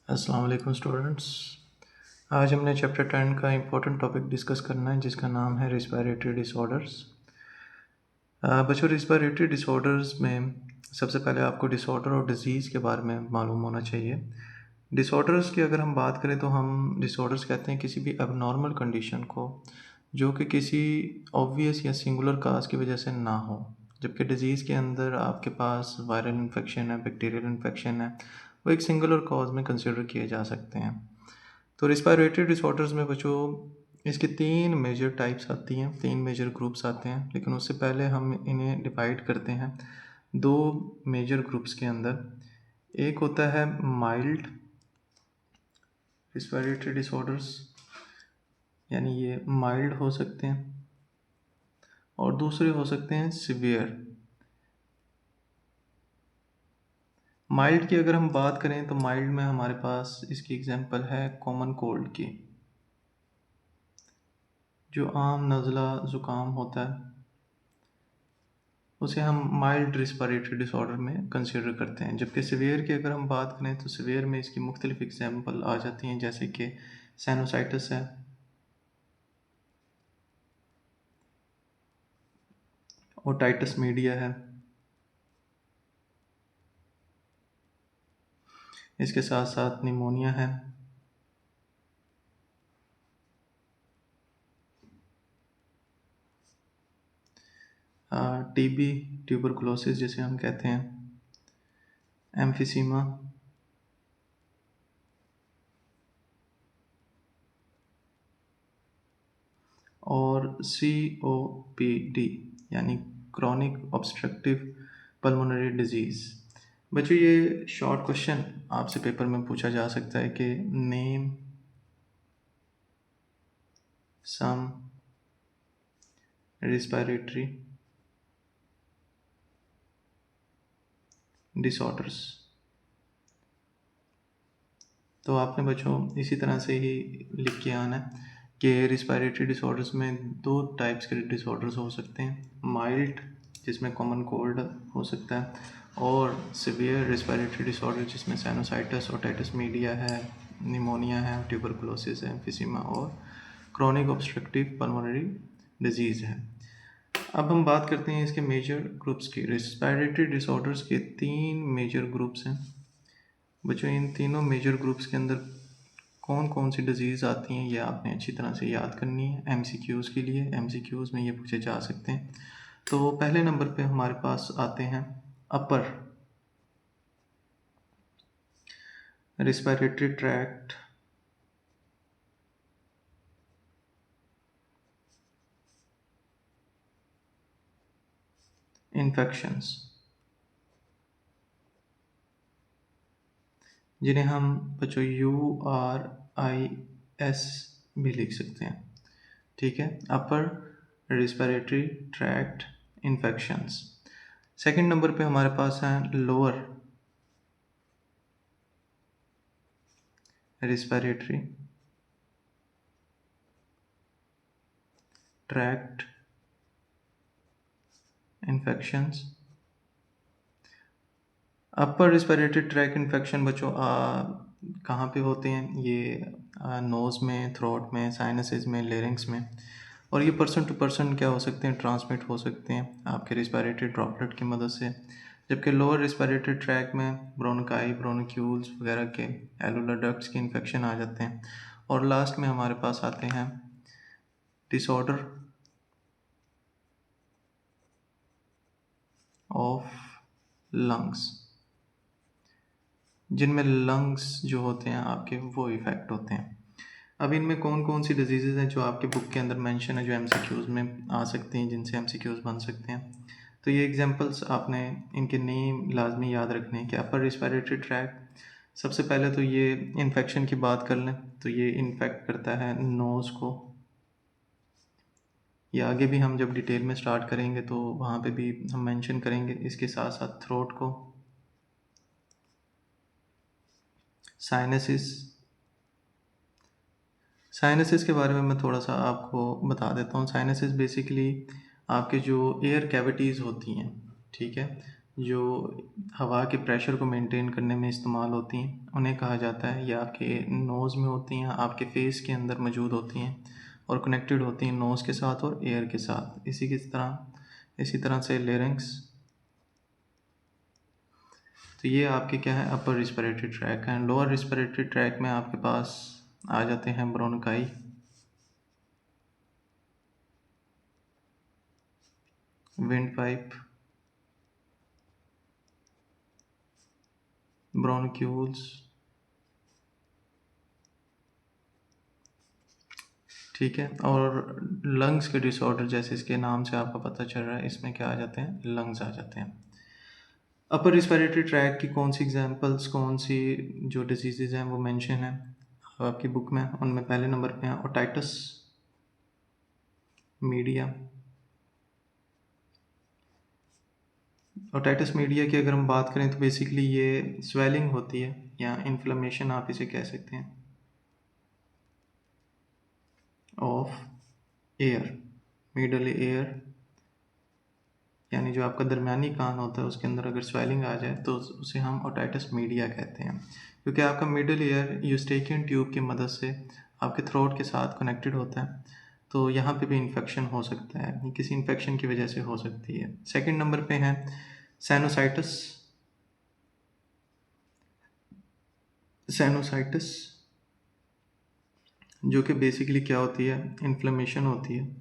अस्सलाम वालेकुम स्टूडेंट्स। आज हमने चैप्टर 10 का इम्पोर्टेंट टॉपिक डिस्कस करना है जिसका नाम है रिस्पायरेटरी डिसऑर्डर्स। बच्चों, रिस्पायरेटरी डिसऑर्डर्स में सबसे पहले आपको डिसऑर्डर और डिजीज़ के बारे में मालूम होना चाहिए। डिसऑर्डर्स की अगर हम बात करें तो हम डिसऑर्डर्स कहते हैं किसी भी एबनॉर्मल कंडीशन को जो कि किसी ऑब्वियस या सिंगुलर काज की वजह से ना हो, जबकि डिजीज़ के अंदर आपके पास वायरल इन्फेक्शन है, बैक्टीरियल इन्फेक्शन है, वो एक सिंगुलर कॉज में कंसिडर किए जा सकते हैं। तो रिस्पायरेटरी डिसऑर्डर्स में बच्चों इसकी 3 मेजर टाइप्स आती हैं, 3 मेजर ग्रुप्स आते हैं, लेकिन उससे पहले हम इन्हें डिवाइड करते हैं 2 मेजर ग्रुप्स के अंदर। एक होता है माइल्ड रिस्पायरेटरी डिसऑर्डर्स, यानी ये माइल्ड हो सकते हैं, और दूसरे हो सकते हैं सिवियर। माइल्ड की अगर हम बात करें तो माइल्ड में हमारे पास इसकी एग्जांपल है कॉमन कोल्ड की, जो आम नज़ला ज़ुकाम होता है उसे हम माइल्ड रिस्पायरेटरी डिसऑर्डर में कंसिडर करते हैं। जबकि सिवियर की अगर हम बात करें तो सिवियर में इसकी मुख्तलिफ एग्जांपल आ जाती हैं, जैसे कि साइनोसाइटिस है, ओटाइटिस मीडिया है, इसके साथ साथ निमोनिया है, टीबी, ट्यूबरकुलोसिस जिसे हम कहते हैं, एम्फिसीमा, और COPD यानी क्रॉनिक ऑब्स्ट्रक्टिव पल्मोनरी डिजीज़। बच्चों, ये शॉर्ट क्वेश्चन आपसे पेपर में पूछा जा सकता है कि नेम सम रिस्पायरेटरी डिसऑर्डर्स। तो आपने बच्चों इसी तरह से ही लिख के आना है कि रिस्पायरेटरी डिसऑर्डर्स में 2 टाइप्स के डिसऑर्डर्स हो सकते हैं, माइल्ड जिसमें कॉमन कोल्ड हो सकता है, और सिवियर रिस्पायरेटरी डिसऑर्डर जिसमें साइनोसाइटिस, ओटाइटिस मीडिया है, निमोनिया है, ट्यूबरकुलोसिस है, एम्फिसीमा और क्रॉनिक ऑब्स्ट्रक्टिव पल्मोनरी डिजीज़ है। अब हम बात करते हैं इसके मेजर ग्रुप्स की। रिस्पायरेटरी डिसऑर्डर्स के 3 मेजर ग्रुप्स हैं। बच्चों, इन तीनों मेजर ग्रुप्स के अंदर कौन कौन सी डिजीज़ आती हैं ये आपने अच्छी तरह से याद करनी है MCQs के लिए। MCQs में ये पूछे जा सकते हैं। तो पहले नंबर पे हमारे पास आते हैं अपर रिस्पायरेटरी ट्रैक्ट इन्फेक्शंस, जिन्हें हम बच्चों URIS भी लिख सकते हैं। ठीक है, upper respiratory tract infections. Second number पे हमारे पास हैं lower respiratory tract infections. Upper respiratory track infection बच्चों कहाँ पे होते हैं? ये नोज़ में, थ्रोट में, साइनसेस में, लेरिंग्स में, और ये पर्सन टू पर्सन क्या हो सकते हैं, ट्रांसमिट हो सकते हैं आपके रिस्पायरेटरी ड्रॉपलेट की मदद से। जबकि लोअर रिस्पायरेटरी ट्रैक में ब्रोनकाई, ब्रोनक्यूल्स वगैरह के एलुलर डक्ट्स के इन्फेक्शन आ जाते हैं। और लास्ट में हमारे पास आते हैं डिसऑर्डर ऑफ लंग्स, जिनमें लंग्स जो होते हैं आपके वो इफ़ेक्ट होते हैं। अब इनमें कौन कौन सी डिजीज़ हैं जो आपके बुक के अंदर मेंशन है, जो MCQs में आ सकती हैं, जिनसे MCQs बन सकते हैं। तो ये एग्जांपल्स आपने इनके नेम लाजमी याद रखने हैं कि अपर रिस्पायरेटरी ट्रैक्ट, सबसे पहले तो ये इन्फेक्शन की बात कर लें तो ये इन्फेक्ट करता है नोज़ को। ये आगे भी हम जब डिटेल में स्टार्ट करेंगे तो वहाँ पे भी हम मेंशन करेंगे। इसके साथ साथ थ्रोट को, साइनसिस। साइनसिस के बारे में मैं थोड़ा सा आपको बता देता हूँ। साइनसिस बेसिकली आपके जो एयर कैविटीज़ होती हैं, ठीक है, जो हवा के प्रेशर को मेंटेन करने में इस्तेमाल होती हैं उन्हें कहा जाता है। ये आपके नोज़ में होती हैं, आपके फेस के अंदर मौजूद होती हैं और कनेक्टेड होती हैं नोज़ के साथ और एयर के साथ। इसी तरह से लेरिंक्स। तो ये आपके क्या है, अपर रिस्पिरेटरी ट्रैक है। लोअर रिस्पिरेटरी ट्रैक में आपके पास आ जाते हैं ब्रोनकाई, विंड पाइप, ब्रोनक्यूल्स, ठीक है। और लंग्स के डिसऑर्डर, जैसे इसके नाम से आपको पता चल रहा है, इसमें क्या आ जाते हैं, लंग्स आ जाते हैं। अपर रिस्पिरेटरी ट्रैक की कौन सी एग्जांपल्स, कौन सी जो डिजीज़ हैं वो मेंशन है आपकी बुक में। उनमें पहले नंबर पे है ओटाइटिस मीडिया। ओटाइटिस मीडिया की अगर हम बात करें तो बेसिकली ये स्वेलिंग होती है या इन्फ्लेमेशन आप इसे कह सकते हैं ऑफ एयर, मिडल एयर, यानी जो आपका दरमियानी कान होता है उसके अंदर अगर स्वेलिंग आ जाए तो उसे हम ओटाइटिस मीडिया कहते हैं। क्योंकि आपका मिडल ईयर यूस्टेकियन ट्यूब की मदद से आपके थ्रोट के साथ कनेक्टेड होता है, तो यहाँ पे भी इन्फेक्शन हो सकता है, ये किसी इन्फेक्शन की वजह से हो सकती है। सेकंड नंबर पे है साइनोसाइटिस। साइनोसाइटिस जो कि बेसिकली क्या होती है, इन्फ्लेमेशन होती है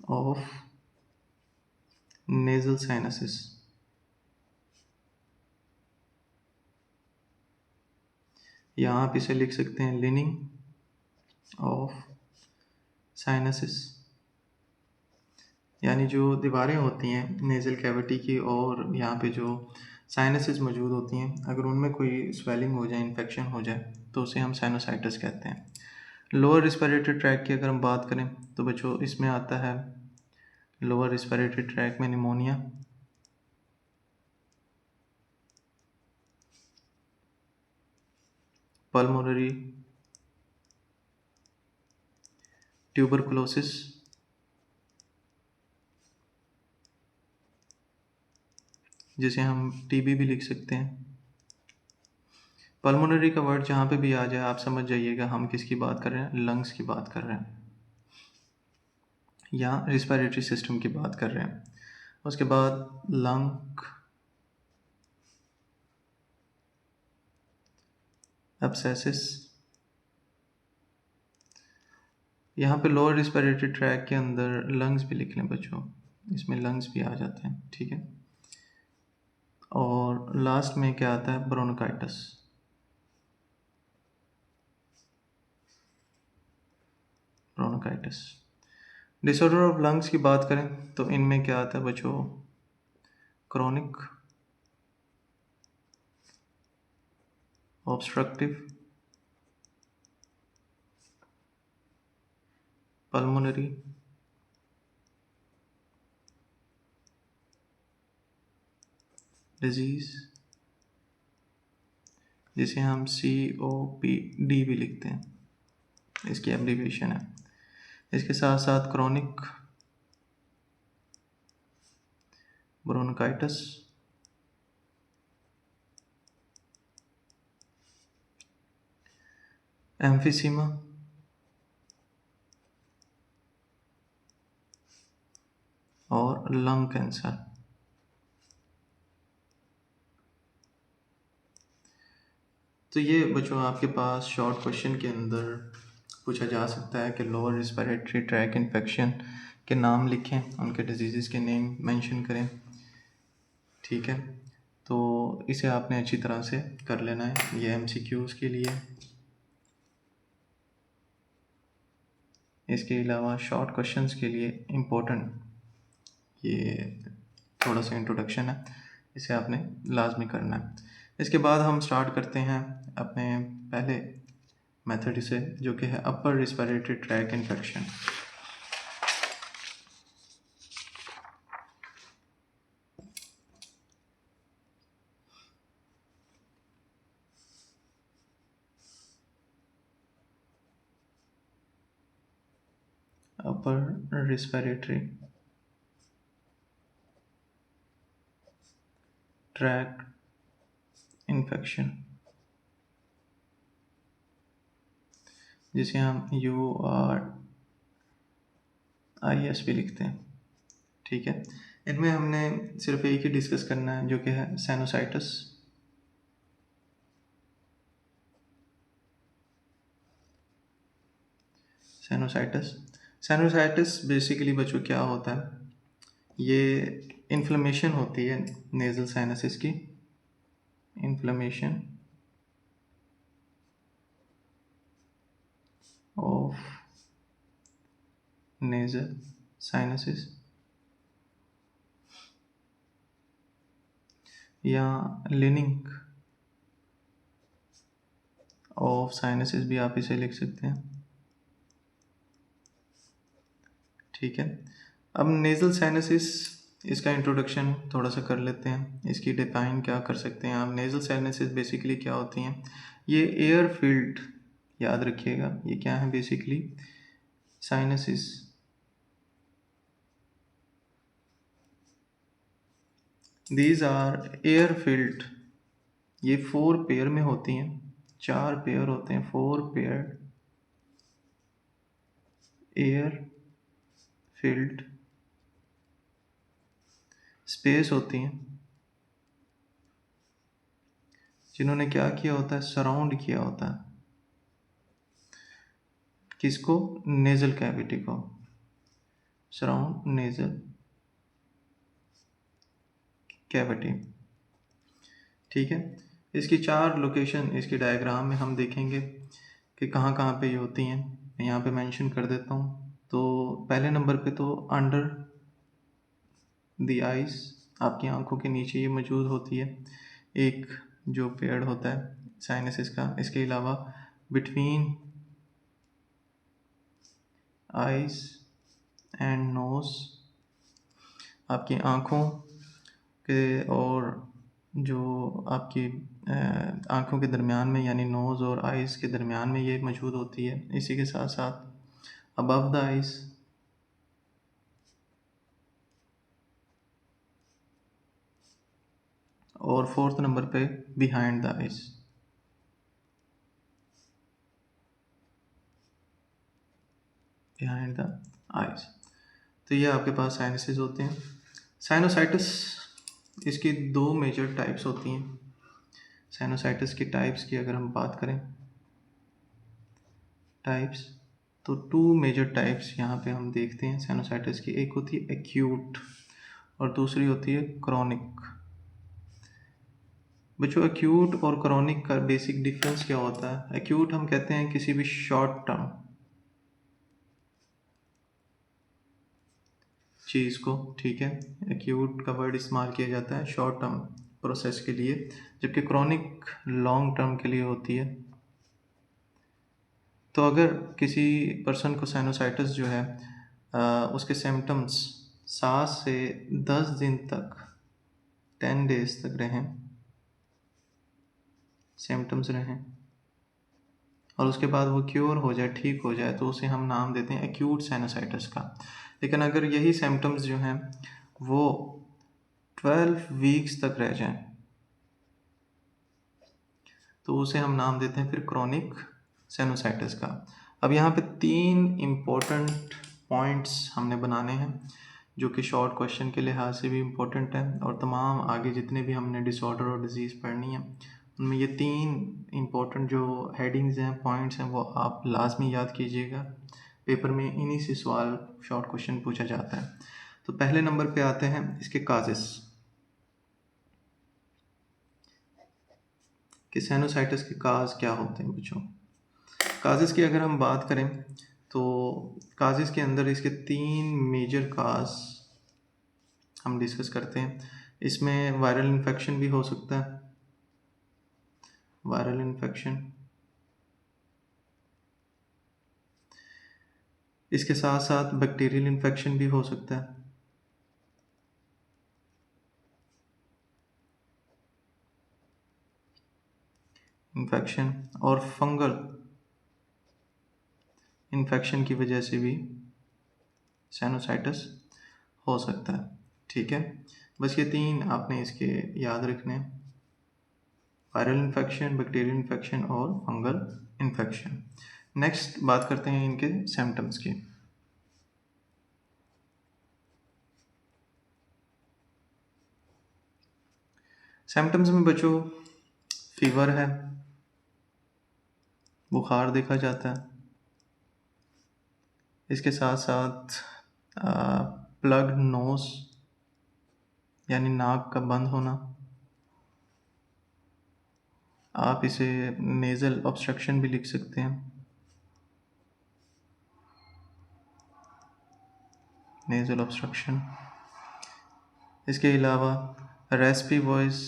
ऑफ नेजल साइनसिस। या आप इसे लिख सकते हैं लिनिंग ऑफ साइनसिस, यानी जो दीवारें होती हैं नेज़ल कैविटी की और यहाँ पे जो साइनसेस मौजूद होती हैं, अगर उनमें कोई स्वेलिंग हो जाए, इन्फेक्शन हो जाए, तो उसे हम साइनोसाइटिस कहते हैं। लोअर रिस्पिरेटरी ट्रैक की अगर हम बात करें तो बच्चों इसमें आता है लोअर रिस्पिरेटरी ट्रैक में निमोनिया, पल्मोनरी ट्यूबरकुलोसिस, जिसे हम टीबी भी लिख सकते हैं। पल्मोनरी का वर्ड जहाँ पे भी आ जाए आप समझ जाइएगा हम किसकी बात कर रहे हैं, लंग्स की बात कर रहे हैं या रिस्पिरेटरी सिस्टम की बात कर रहे हैं। उसके बाद लंग एब्सेसिस। यहाँ पे लोअर रिस्पिरेटरी ट्रैक के अंदर लंग्स भी लिख लें बच्चों, इसमें लंग्स भी आ जाते हैं, ठीक है। और लास्ट में क्या आता है, bronchitis. Bronchitis disorder of lungs की बात करें तो इनमें क्या आता है बच्चों, क्रॉनिक ऑब्स्ट्रक्टिव पल्मोनरी डिजीज, जिसे हम COPD भी लिखते हैं, इसकी एब्रीविएशन है। इसके साथ साथ क्रॉनिक ब्रोनकाइटिस, एम्फीसीमा और लंग कैंसर। तो ये बच्चों आपके पास शॉर्ट क्वेश्चन के अंदर पूछा जा सकता है कि लोअर रिस्पिरेटरी ट्रैक इन्फेक्शन के नाम लिखें, उनके डिजीज़ के नेम मेंशन करें, ठीक है। तो इसे आपने अच्छी तरह से कर लेना है। ये MCQs के लिए, इसके अलावा शॉर्ट क्वेश्चंस के लिए इम्पोर्टेंट ये थोड़ा सा इंट्रोडक्शन है, इसे आपने लाजमी करना है। इसके बाद हम स्टार्ट करते हैं अपने पहले मेथड से, जो कि है अपर रिस्पिरेटरी ट्रैक इन्फेक्शन। अपर रिस्पिरेटरी ट्रैक इन्फेक्शन, जिसे हम URIS भी लिखते हैं। ठीक है, इनमें हमने सिर्फ एक ही डिस्कस करना है, जो कि है साइनोसाइटिस। साइनोसाइटिस बेसिकली बच्चों क्या होता है, ये इन्फ्लेमेशन होती है नेजल साइनसिस की, इन्फ्लेमेशन ऑफ नेजल साइनसिस, या लिनिंग ऑफ साइनसिस भी आप इसे लिख सकते हैं। ठीक है, अब नेजल साइनसिस, इसका इंट्रोडक्शन थोड़ा सा कर लेते हैं, इसकी डिफाइन क्या कर सकते हैं आप। नेजल साइनसिस बेसिकली क्या होती हैं, ये एयर फील्ड, याद रखिएगा ये क्या है basically, sinuses these are air filled, ये 4 पेयर में होती हैं, 4 पेयर होते हैं, 4 पेयर एयर फील्ड स्पेस होती हैं, जिन्होंने क्या किया होता है, सराउंड किया होता है किसको, नेजल कैविटी को, सराउंड नेजल कैविटी। ठीक है, इसकी 4 लोकेशन इसके डायग्राम में हम देखेंगे कि कहाँ कहाँ पे ये होती हैं। मैं यहाँ पे मेंशन कर देता हूँ। तो पहले नंबर पे तो अंडर द आइज, आपकी आंखों के नीचे ये मौजूद होती है, एक जो पेड़ होता है साइनसिस का। इसके अलावा बिटवीन आइज एंड नोज, आपकी आँखों के और जो आपकी आँखों के दरमियान में, यानी नोज़ और आइज़ के दरमियान में ये मौजूद होती है। इसी के साथ साथ अबव द आइज़, और 4th नंबर पे behind the eyes. Behind the eyes, तो ये आपके पास साइनसेस होते हैं। साइनोसाइटिस, इसकी 2 मेजर टाइप्स होती हैं। साइनोसाइटिस की टाइप्स की अगर हम बात करें, टाइप्स, तो 2 मेजर टाइप्स यहाँ पे हम देखते हैं साइनोसाइटिस की। एक होती है एक्यूट और दूसरी होती है क्रॉनिक। बच्चों, एक्यूट और क्रॉनिक का बेसिक डिफरेंस क्या होता है। एक्यूट हम कहते हैं किसी भी शॉर्ट टर्म चीज़ को, ठीक है, एक्यूट का वर्ड इस्तेमाल किया जाता है शॉर्ट टर्म प्रोसेस के लिए, जबकि क्रॉनिक लॉन्ग टर्म के लिए होती है। तो अगर किसी पर्सन को साइनोसाइटिस जो है, उसके सिम्टम्स 7 से 10 दिन तक, 10 डेज तक रहें, सिम्टम्स रहें, और उसके बाद वो क्योर हो जाए, ठीक हो जाए, तो उसे हम नाम देते हैं एक्यूट साइनोसाइटिस का। लेकिन अगर यही सिम्टम्स जो हैं वो 12 वीक्स तक रह जाएं, तो उसे हम नाम देते हैं फिर क्रॉनिक साइनोसाइटिस का। अब यहाँ पे 3 इम्पोर्टेंट पॉइंट्स हमने बनाने हैं, जो कि शॉर्ट क्वेश्चन के लिहाज से भी इम्पोर्टेंट है, और तमाम आगे जितने भी हमने डिसऑर्डर और डिजीज़ पढ़नी है उनमें ये 3 इम्पोर्टेंट जो हेडिंग्स हैं, पॉइंट्स हैं, वो आप लाजमी याद कीजिएगा। पेपर में इन्हीं से सवाल शॉर्ट क्वेश्चन पूछा जाता है। तो पहले नंबर पे आते हैं इसके काजेस, कि साइनोसाइटिस के काज क्या होते हैं बच्चों। काजेस की अगर हम बात करें, तो काजेस के अंदर इसके 3 मेजर काज हम डिस्कस करते हैं। इसमें वायरल इन्फेक्शन भी हो सकता है, वायरल इन्फेक्शन। इसके साथ साथ बैक्टीरियल इन्फेक्शन भी हो सकता है, इन्फेक्शन, और फंगल इन्फेक्शन की वजह से भी साइनोसाइटिस हो सकता है। ठीक है, बस ये 3 आपने इसके याद रखने हैं, वायरल इन्फेक्शन, बैक्टीरियल इन्फेक्शन और फंगल इन्फेक्शन। नेक्स्ट बात करते हैं इनके सिम्टम्स की। सिम्टम्स में बच्चों फीवर है, बुखार देखा जाता है, इसके साथ साथ प्लग्ड नोज यानी नाक का बंद होना, आप इसे नेज़ल ऑब्स्ट्रक्शन भी लिख सकते हैं, नेज़ल ऑब्स्ट्रक्शन। इसके अलावा रेस्पी वॉइस,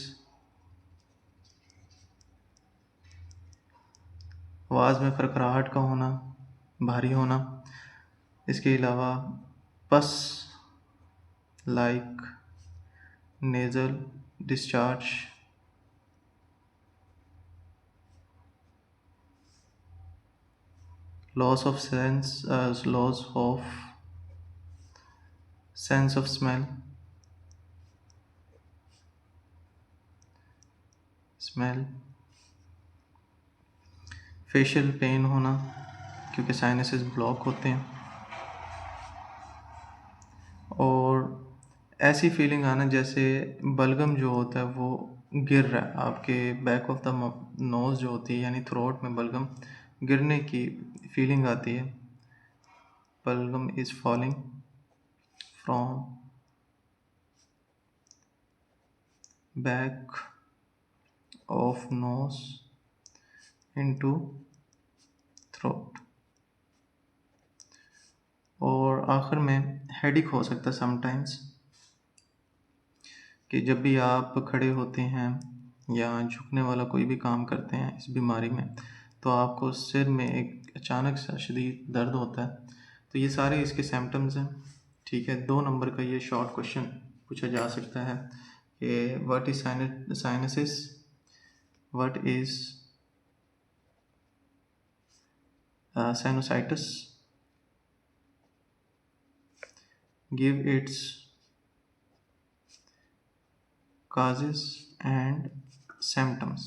आवाज़ में खरखराहट का होना, भारी होना। इसके अलावा पस like nasal discharge, loss of sense of smell, facial pen होना क्योंकि साइनसेस ब्लॉक होते हैं, और ऐसी फीलिंग आना जैसे बलगम जो होता है वो गिर रहा है आपके बैक ऑफ द नोज़ जो होती है, यानी थ्रोट में बलगम गिरने की फीलिंग आती है। बलगम is falling from back of nose into throat. और आखिर में हेडिक हो सकता है समटाइम्स, कि जब भी आप खड़े होते हैं या झुकने वाला कोई भी काम करते हैं इस बीमारी में, तो आपको सिर में एक अचानक सा शदीद दर्द होता है। तो ये सारे इसके सिम्टम्स हैं। ठीक है, 2 नंबर का ये शॉर्ट क्वेश्चन पूछा जा सकता है कि what is sinuses, what is sinusitis, give its causes and symptoms।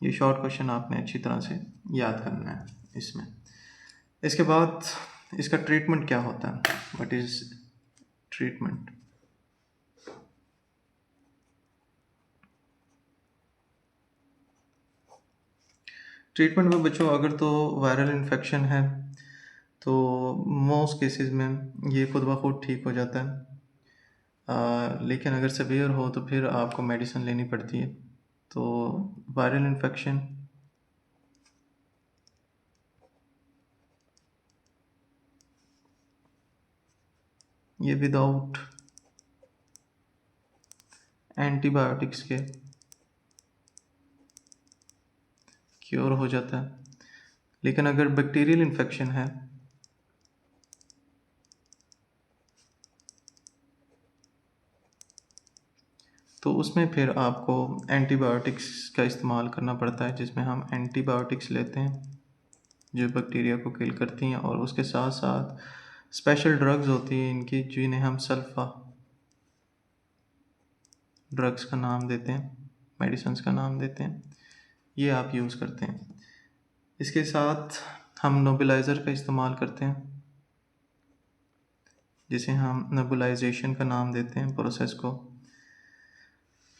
ये शॉर्ट क्वेश्चन आपने अच्छी तरह से याद करना है इसमें। इसके बाद इसका ट्रीटमेंट क्या होता है, व्हाट इज ट्रीटमेंट। ट्रीटमेंट में बच्चों अगर तो वायरल इन्फेक्शन है तो मोस्ट केसेस में ये खुद ब खुद ठीक हो जाता है, लेकिन अगर सीवियर हो तो फिर आपको मेडिसिन लेनी पड़ती है। तो वायरल इन्फेक्शन ये विदाउट एंटीबायोटिक्स के क्योर हो जाता है, लेकिन अगर बैक्टीरियल इन्फेक्शन है तो उसमें फिर आपको एंटीबायोटिक्स का इस्तेमाल करना पड़ता है, जिसमें हम एंटीबायोटिक्स लेते हैं जो बैक्टीरिया को किल करती हैं, और उसके साथ साथ स्पेशल ड्रग्स होती हैं इनकी जिन्हें हम सल्फा ड्रग्स का नाम देते हैं, मेडिसिन्स का नाम देते हैं, ये आप यूज़ करते हैं। इसके साथ हम नेबुलाइज़र का इस्तेमाल करते हैं, जिसे हम नेबुलाइजेशन का नाम देते हैं प्रोसेस को।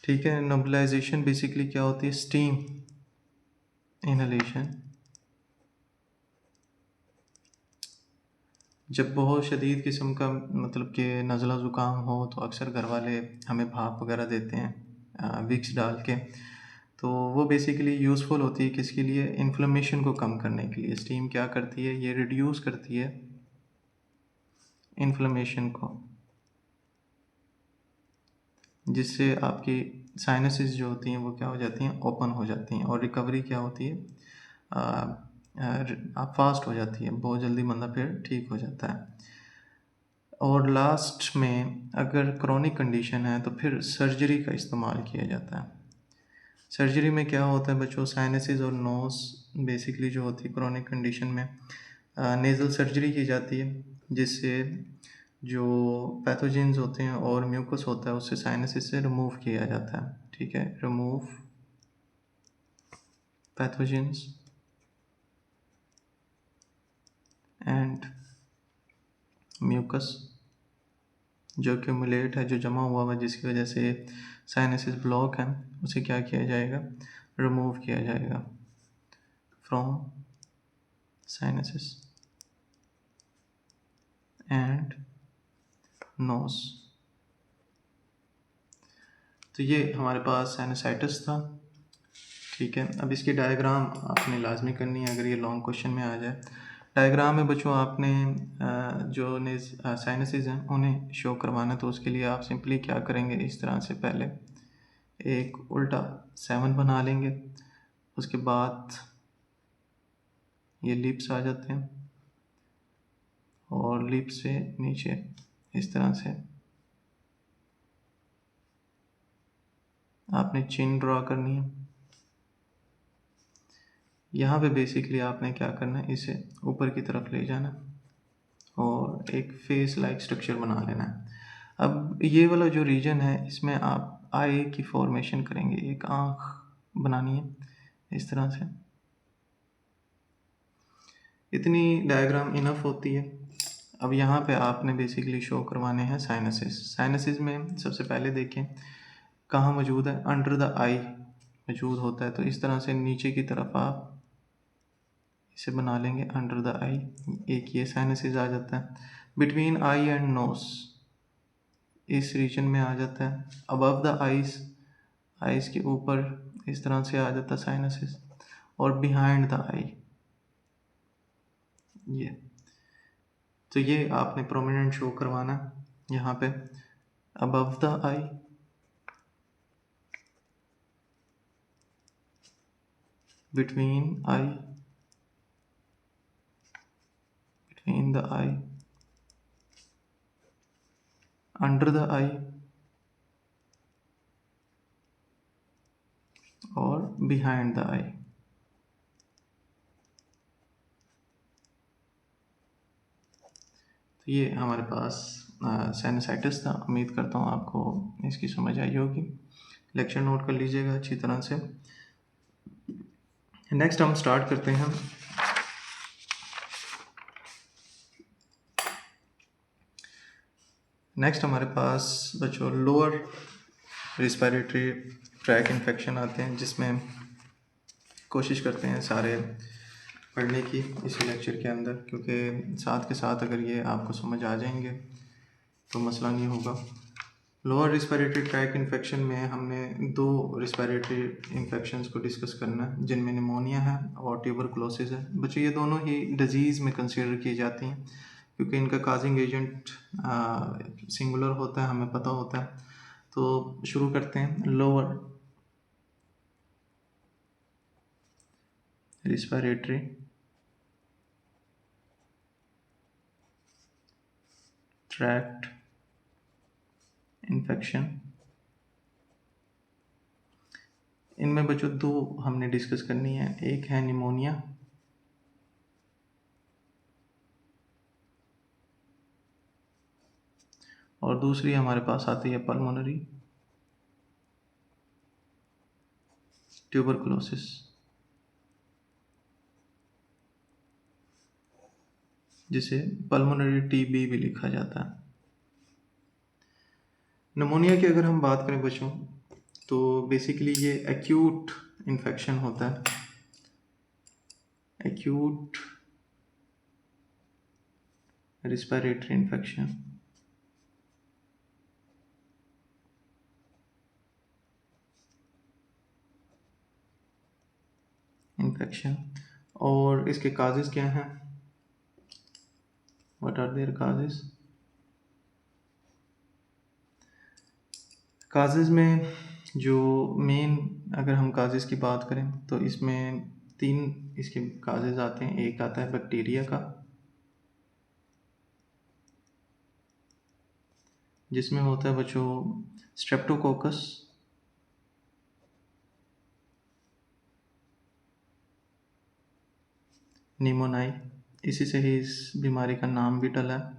ठीक है, नेबुलाइजेशन बेसिकली क्या होती है, स्टीम इनहेलेशन। जब बहुत शदीद किस्म का मतलब कि नज़ला ज़ुकाम हो तो अक्सर घर वाले हमें भाप वगैरह देते हैं विक्स डाल के, तो वो बेसिकली यूज़फुल होती है किसके लिए, इन्फ्लेमेशन को कम करने के लिए। स्टीम क्या करती है, ये रिड्यूस करती है इन्फ्लेमेशन को, जिससे आपकी साइनसेस जो होती हैं वो क्या हो जाती हैं, ओपन हो जाती हैं, और रिकवरी क्या होती है, आप फास्ट हो जाती है, बहुत जल्दी बंदा फिर ठीक हो जाता है। और लास्ट में अगर क्रॉनिक कंडीशन है तो फिर सर्जरी का इस्तेमाल किया जाता है। सर्जरी में क्या होता है बच्चों, साइनसिस और नोज बेसिकली जो होती है क्रोनिक कंडीशन में नेज़ल सर्जरी की जाती है, जिससे जो पैथोजेंस होते हैं और म्यूकस होता है उससे साइनसिस से रिमूव किया जाता है। ठीक है, रिमूव पैथोजेंस एंड म्यूकस जो एक्यूमुलेट है, जो जमा हुआ है, जिसकी वजह से साइनसिस ब्लॉक है, उसे क्या किया जाएगा, रिमूव किया जाएगा फ्रॉम साइनसिस एंड नोज। तो ये हमारे पास साइनसाइटिस था। ठीक है, अब इसकी डायग्राम आपने लाजमी करनी है अगर ये लॉन्ग क्वेश्चन में आ जाए। डायग्राम में बच्चों आपने जो साइनसेस हैं उन्हें शो करवाना, तो उसके लिए आप सिंपली क्या करेंगे, इस तरह से पहले एक उल्टा 7 बना लेंगे, उसके बाद ये लिप्स आ जाते हैं और लिप्स से नीचे इस तरह से आपने चिन ड्रॉ करनी है। यहाँ पे बेसिकली आपने क्या करना है, इसे ऊपर की तरफ ले जाना और एक फेस लाइक स्ट्रक्चर बना लेना है। अब ये वाला जो रीजन है इसमें आप आई की फॉर्मेशन करेंगे, एक आँख बनानी है इस तरह से। इतनी डायग्राम इनफ होती है। अब यहाँ पे आपने बेसिकली शो करवाने हैं साइनसिस। साइनसिस में सबसे पहले देखें कहाँ मौजूद है, अंडर द आई मौजूद होता है, तो इस तरह से नीचे की तरफ आप इसे बना लेंगे अंडर द आई, एक ये साइनसिस आ जाता है। बिटवीन आई एंड नोस इस रीजन में आ जाता है। अबव द आइज, आइज के ऊपर इस तरह से आ जाता है साइनसिस, और बिहाइंड द आई ये। तो ये आपने प्रोमिनेंट शो करवाना है यहाँ पे, above the eye, between eye, between the eye, under the eye और बिहाइंड द आई। तो ये हमारे पास साइनसाइटिस था। उम्मीद करता हूँ आपको इसकी समझ आई होगी। लेक्चर नोट कर लीजिएगा अच्छी तरह से। नेक्स्ट हम स्टार्ट करते हैं। नेक्स्ट हमारे पास बच्चों लोअर रिस्पिरेटरी ट्रैक इन्फेक्शन आते हैं, जिसमें कोशिश करते हैं सारे पढ़ने की इसी लेक्चर के अंदर, क्योंकि साथ के साथ अगर ये आपको समझ आ जाएंगे तो मसला नहीं होगा। लोअर रिस्पिरेटरी ट्रैक इन्फेक्शन में हमने 2 रिस्पिरेटरी इन्फेक्शंस को डिस्कस करना है, जिनमें निमोनिया है और ट्यूबरकुलोसिस है। बच्चों ये दोनों ही डिजीज़ में कंसीडर की जाती हैं, क्योंकि इनका काजिंग एजेंट सिंगुलर होता है, हमें पता होता है। तो शुरू करते हैं। लोअर रिस्पिरेटरी ट्रैक्ट इन्फेक्शन, इनमें बच्चों 2 हमने डिस्कस करनी है। एक है निमोनिया और दूसरी हमारे पास आती है पल्मोनरी ट्यूबरकुलोसिस। जिसे पल्मोनरी टीबी भी लिखा जाता है। निमोनिया की अगर हम बात करें बच्चों, तो बेसिकली ये एक्यूट इन्फेक्शन होता है, एक्यूट रिस्पिरेटरी इन्फेक्शन। और इसके काजेस क्या हैं, what are their causes. Causes में जो मेन अगर हम काजेस की बात करें तो इसमें 3 इसके काजेस आते हैं। एक आता है बैक्टीरिया का, जिसमें होता है बच्चों स्ट्रेप्टोकोकस, निमोनाई, इसी से ही इस बीमारी का नाम भी डला है,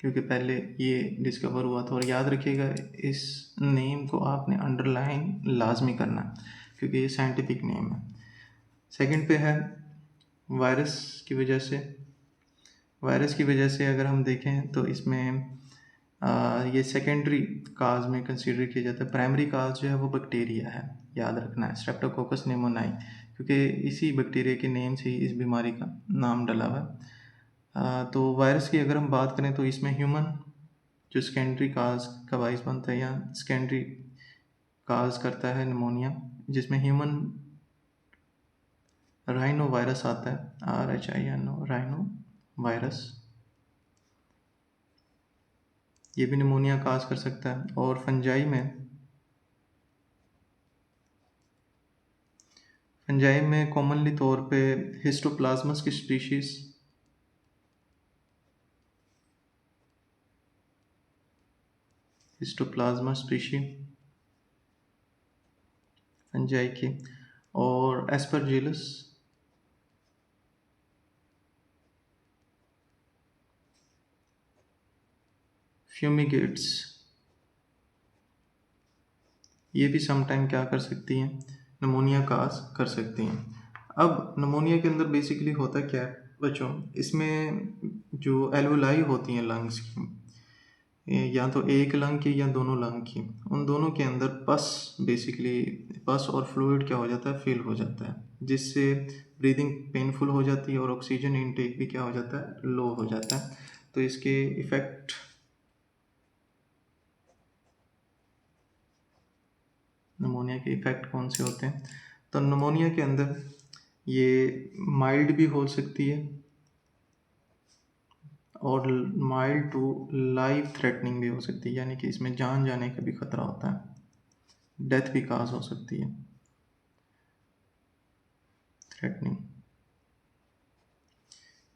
क्योंकि पहले ये डिस्कवर हुआ था। और याद रखिएगा, इस नेम को आपने अंडरलाइन लाजमी करना है, क्योंकि ये साइंटिफिक नेम है। सेकंड पे है वायरस की वजह से। वायरस की वजह से अगर हम देखें तो इसमें ये सेकेंडरी काज में कंसीडर किया जाता है। प्राइमरी काज जो है वो बैक्टीरिया है, याद रखना है, स्ट्रेप्टोकोकस निमोनाई, क्योंकि इसी बैक्टीरिया के नेम से ही इस बीमारी का नाम डला हुआ है। तो वायरस की अगर हम बात करें तो इसमें ह्यूमन जो सेकेंडरी काज का बाइस बनता है या सेकेंडरी काज करता है निमोनिया, जिसमें ह्यूमन राइनो वायरस आता है, RHINO, राइनो वायरस। ये भी निमोनिया काज कर सकता है। और फंजाई में कॉमनली तौर पे हिस्टोप्लाज्मस की स्पीशीज़, हिस्टोप्लाज्मा स्पीशी फंजाई की, और एस्परजिलस, फ्यूमिगेट्स, ये भी समटाइम क्या कर सकती हैं, नमोनिया काज कर सकती हैं। अब नमोनिया के अंदर बेसिकली होता क्या है बच्चों, इसमें जो एल्वोलाई होती हैं लंग्स की, या तो एक लंग की या दोनों लंग की, उन दोनों के अंदर बेसिकली पस और फ्लूइड क्या हो जाता है, फिल हो जाता है, जिससे ब्रीदिंग पेनफुल हो जाती है और ऑक्सीजन इनटेक भी क्या हो जाता है, लो हो जाता है। तो इसके इफ़ेक्ट नमोनिया के इफ़ेक्ट कौन से होते हैं, तो नमोनिया के अंदर ये माइल्ड भी हो सकती है और माइल्ड टू लाइफ थ्रेटनिंग भी हो सकती है, यानी कि इसमें जान जाने का भी खतरा होता है, डेथ भी काज हो सकती है, थ्रेटनिंग।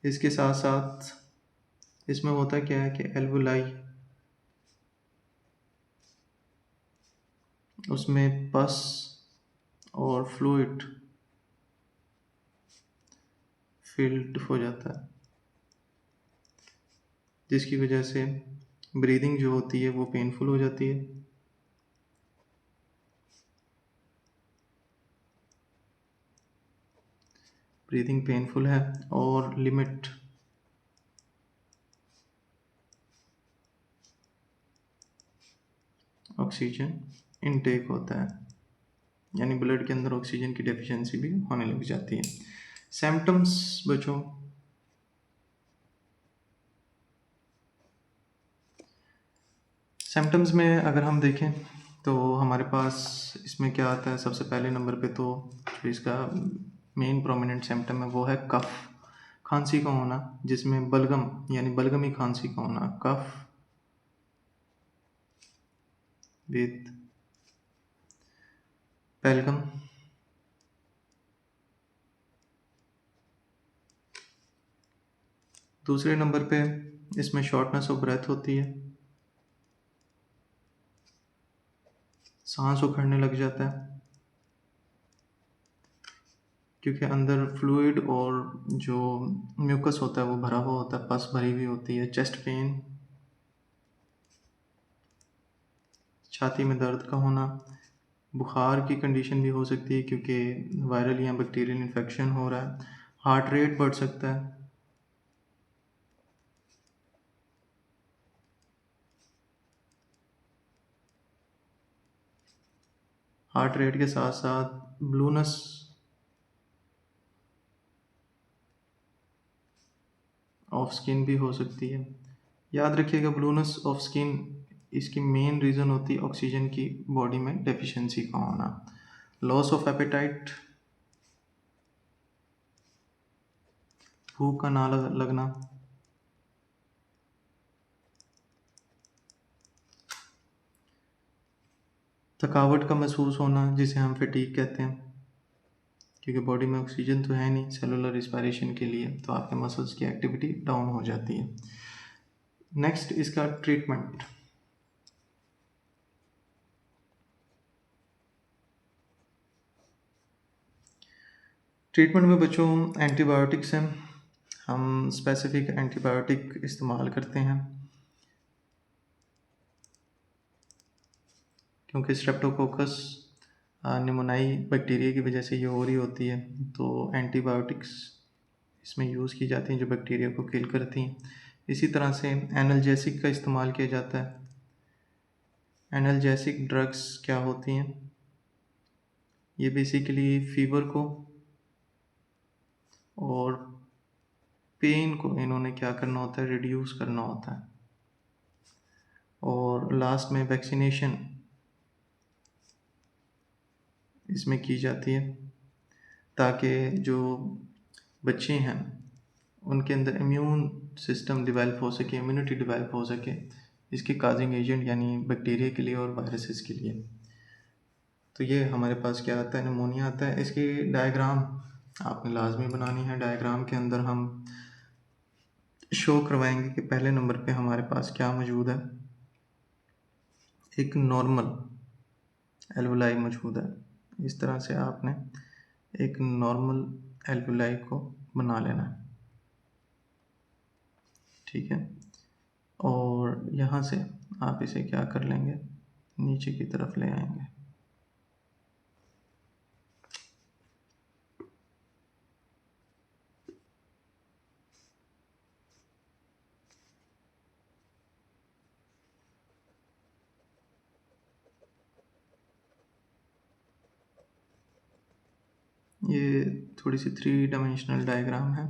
इसके साथ साथ इसमें होता क्या है कि एल्वोलाई, उसमें पस और फ्लूइड फिल्ड हो जाता है, जिसकी वजह से ब्रीदिंग जो होती है वो पेनफुल हो जाती है। ब्रीदिंग पेनफुल है और लिमिट ऑक्सीजन इनटेक होता है, यानी ब्लड के अंदर ऑक्सीजन की डेफिशिएंसी भी होने लग जाती है। सिम्टम्स बच्चों, सिम्टम्स में अगर हम देखें तो हमारे पास इसमें क्या आता है, सबसे पहले नंबर पे तो जो इसका मेन प्रोमिनेंट सिम्टम है वो है कफ, खांसी का होना, जिसमें बलगम यानी बलगमी खांसी का होना, कफ विद बेलगम। दूसरे नंबर पे इसमें शॉर्टनेस ऑफ ब्रेथ होती है, सांस उखड़ने लग जाता है, क्योंकि अंदर फ्लूइड और जो म्यूकस होता है वो भरा हुआ होता है, पस भरी हुई होती है। चेस्ट पेन, छाती में दर्द का होना, बुखार की कंडीशन भी हो सकती है क्योंकि वायरल या बैक्टीरियल इन्फेक्शन हो रहा है। हार्ट रेट बढ़ सकता है, हार्ट रेट के साथ साथ ब्लूनेस ऑफ स्किन भी हो सकती है। याद रखिएगा, ब्लूनेस ऑफ स्किन इसकी मेन रीज़न होती है ऑक्सीजन की बॉडी में डेफिशिएंसी का होना। लॉस ऑफ एपेटाइट, भूख का ना लगना, थकावट का महसूस होना जिसे हम फटीग कहते हैं, क्योंकि बॉडी में ऑक्सीजन तो है नहीं सेलुलर रिस्पायरेशन के लिए, तो आपके मसल्स की एक्टिविटी डाउन हो जाती है। नेक्स्ट इसका ट्रीटमेंट, ट्रीटमेंट में बच्चों एंटीबायोटिक्स हैं, हम स्पेसिफिक एंटीबायोटिक इस्तेमाल करते हैं क्योंकि स्ट्रेप्टोकोकस निमोनाई बैक्टीरिया की वजह से ये हो रही होती है, तो एंटीबायोटिक्स इसमें यूज़ की जाती हैं जो बैक्टीरिया को किल करती हैं। इसी तरह से एनाल्जेसिक का इस्तेमाल किया जाता है। एनाल्जेसिक ड्रग्स क्या होती हैं? ये बेसिकली फीवर को और पेन को इन्होंने क्या करना होता है, रिड्यूस करना होता है। और लास्ट में वैक्सीनेशन इसमें की जाती है ताकि जो बच्चे हैं उनके अंदर इम्यून सिस्टम डेवलप हो सके, इम्यूनिटी डेवलप हो सके, इसके काजिंग एजेंट यानी बैक्टीरिया के लिए और वायरसेस के लिए। तो ये हमारे पास क्या आता है, निमोनिया आता है। इसकी डायग्राम आपने लाजमी बनानी है। डायग्राम के अंदर हम शो करवाएंगे कि पहले नंबर पे हमारे पास क्या मौजूद है। एक नॉर्मल एल्वुलाई मौजूद है। इस तरह से आपने एक नॉर्मल एल्वुलाई को बना लेना है, ठीक है। और यहाँ से आप इसे क्या कर लेंगे, नीचे की तरफ ले आएंगे। ये थोड़ी सी 3 डायमेंशनल डायग्राम है।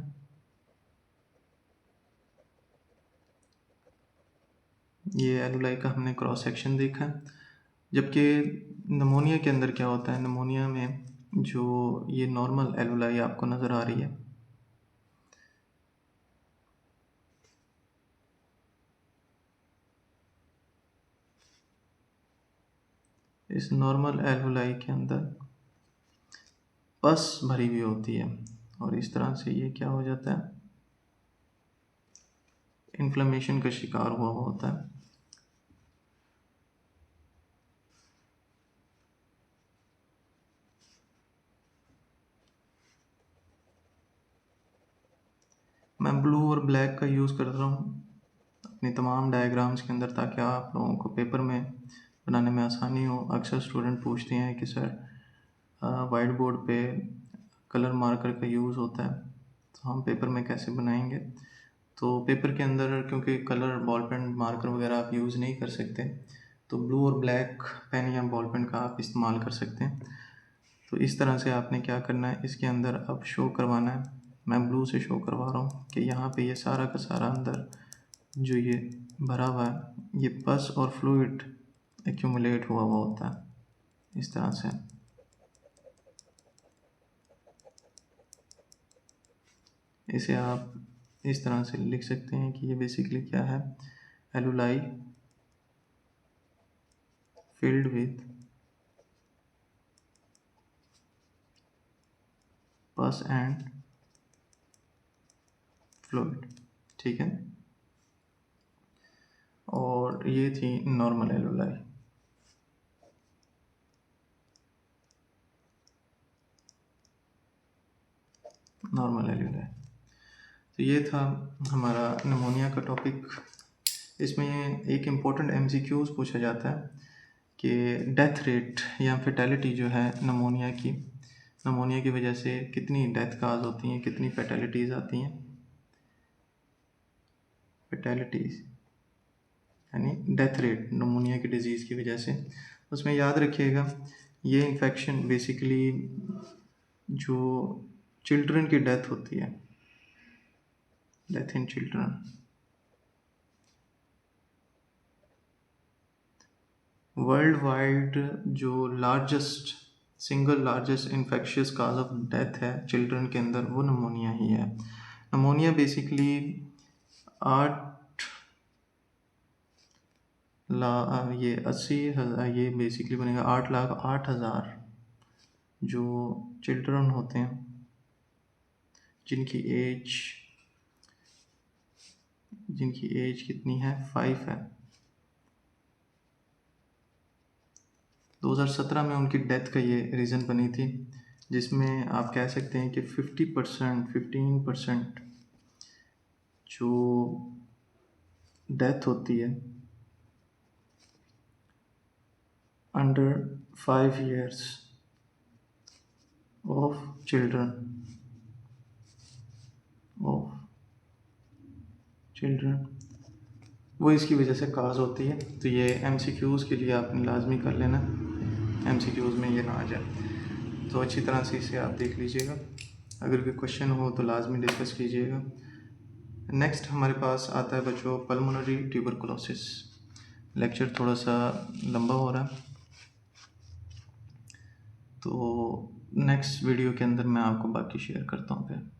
ये एलुलाई का हमने क्रॉस सेक्शन देखा, जबकि नमोनिया के अंदर क्या होता है, नमोनिया में जो ये नॉर्मल एलुलाई आपको नज़र आ रही है, इस नॉर्मल एलुलाई के अंदर पस भरी हुई होती है और इस तरह से ये क्या हो जाता है, इन्फ्लेमेशन का शिकार हुआ होता है। मैं ब्लू और ब्लैक का यूज़ कर रहा हूँ अपनी तमाम डायग्राम्स के अंदर ताकि आप लोगों को पेपर में बनाने में आसानी हो। अक्सर स्टूडेंट पूछते हैं कि सर वाइट बोर्ड पे कलर मार्कर का यूज़ होता है तो हम पेपर में कैसे बनाएंगे। तो पेपर के अंदर क्योंकि कलर बॉल पेन मार्कर वगैरह आप यूज़ नहीं कर सकते, तो ब्लू और ब्लैक पेन या बॉल पेन का आप इस्तेमाल कर सकते हैं। तो इस तरह से आपने क्या करना है, इसके अंदर अब शो करवाना है। मैं ब्लू से शो करवा रहा हूँ कि यहाँ पे ये सारा का सारा अंदर जो ये भरा हुआ है, ये पस और फ्लूइड एक्यूमुलेट हुआ हुआ होता है इस तरह से। इसे आप इस तरह से लिख सकते हैं कि ये बेसिकली क्या है, एलुलाई filled with pus and fluid, ठीक है। और ये थी नॉर्मल एलुलाई। नॉर्मल एलुलाई, तो ये था हमारा निमोनिया का टॉपिक। इसमें एक इम्पोर्टेंट एमसीक्यूज पूछा जाता है कि डेथ रेट या फेटेलिटी जो है नमोनिया की वजह से कितनी डेथ काज होती हैं, कितनी फेटेलिटीज़ आती हैं। फेटेलिटीज़ यानी डेथ रेट नमोनिया की डिज़ीज़ की वजह से। उसमें याद रखिएगा ये इन्फेक्शन बेसिकली जो चिल्ड्रन की डेथ होती है, death in children, world wide जो single largest infectious cause of death है चिल्ड्रन के अंदर, वो नमोनिया ही है। नमोनिया बेसिकली 8 ये 80,000, ये बेसिकली बनेगा 8,08,000 जो चिल्ड्रन होते हैं जिनकी एज कितनी है, 5 है। 2017 में उनकी डेथ का ये रीज़न बनी थी जिसमें आप कह सकते हैं कि 15% जो डेथ होती है अंडर 5 years ऑफ चिल्ड्रन वो इसकी वजह से काज होती है। तो ये MCQs के लिए आपने लाजमी कर लेना, MCQs में ये ना आ जाए। तो अच्छी तरह से इसे आप देख लीजिएगा, अगर कोई क्वेश्चन हो तो लाजमी डिस्कस कीजिएगा। नेक्स्ट हमारे पास आता है बच्चों पल्मोनरी ट्यूबरकुलोसिस। लेक्चर थोड़ा सा लंबा हो रहा है, तो नेक्स्ट वीडियो के अंदर मैं आपको बाकी शेयर करता हूँ फिर।